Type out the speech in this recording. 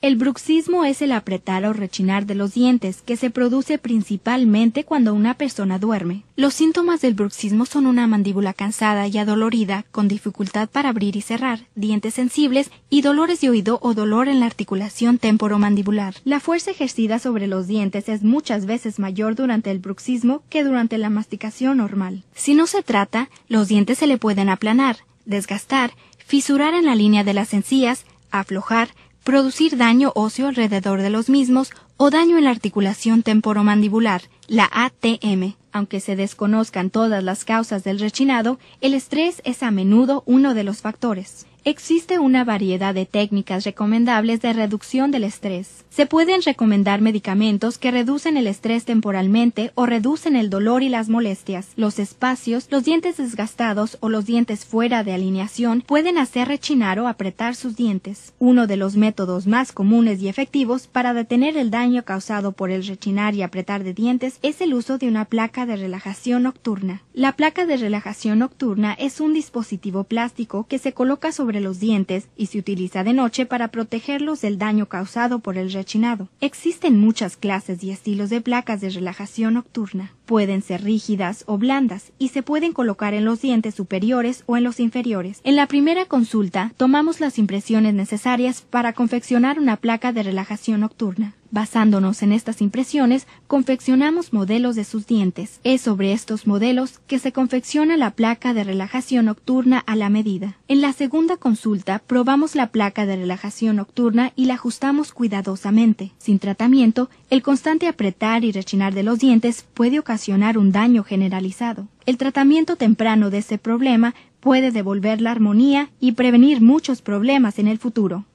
El bruxismo es el apretar o rechinar de los dientes, que se produce principalmente cuando una persona duerme. Los síntomas del bruxismo son una mandíbula cansada y adolorida, con dificultad para abrir y cerrar, dientes sensibles y dolores de oído o dolor en la articulación temporomandibular. La fuerza ejercida sobre los dientes es muchas veces mayor durante el bruxismo que durante la masticación normal. Si no se trata, los dientes se le pueden aplanar, desgastar, fisurar en la línea de las encías, aflojar, producir daño óseo alrededor de los mismos o daño en la articulación temporomandibular, la ATM. Aunque se desconozcan todas las causas del rechinado, el estrés es a menudo uno de los factores. Existe una variedad de técnicas recomendables de reducción del estrés. Se pueden recomendar medicamentos que reducen el estrés temporalmente o reducen el dolor y las molestias. Los espacios, los dientes desgastados o los dientes fuera de alineación pueden hacer rechinar o apretar sus dientes. Uno de los métodos más comunes y efectivos para detener el daño causado por el rechinar y apretar de dientes es el uso de una placa de relajación nocturna. La placa de relajación nocturna es un dispositivo plástico que se coloca sobre los dientes y se utiliza de noche para protegerlos del daño causado por el rechinado. Existen muchas clases y estilos de placas de relajación nocturna. Pueden ser rígidas o blandas y se pueden colocar en los dientes superiores o en los inferiores. En la primera consulta, tomamos las impresiones necesarias para confeccionar una placa de relajación nocturna. Basándonos en estas impresiones, confeccionamos modelos de sus dientes. Es sobre estos modelos que se confecciona la placa de relajación nocturna a la medida. En la segunda consulta, probamos la placa de relajación nocturna y la ajustamos cuidadosamente. Sin tratamiento, el constante apretar y rechinar de los dientes puede ocasionar un daño generalizado. El tratamiento temprano de este problema puede devolver la armonía y prevenir muchos problemas en el futuro.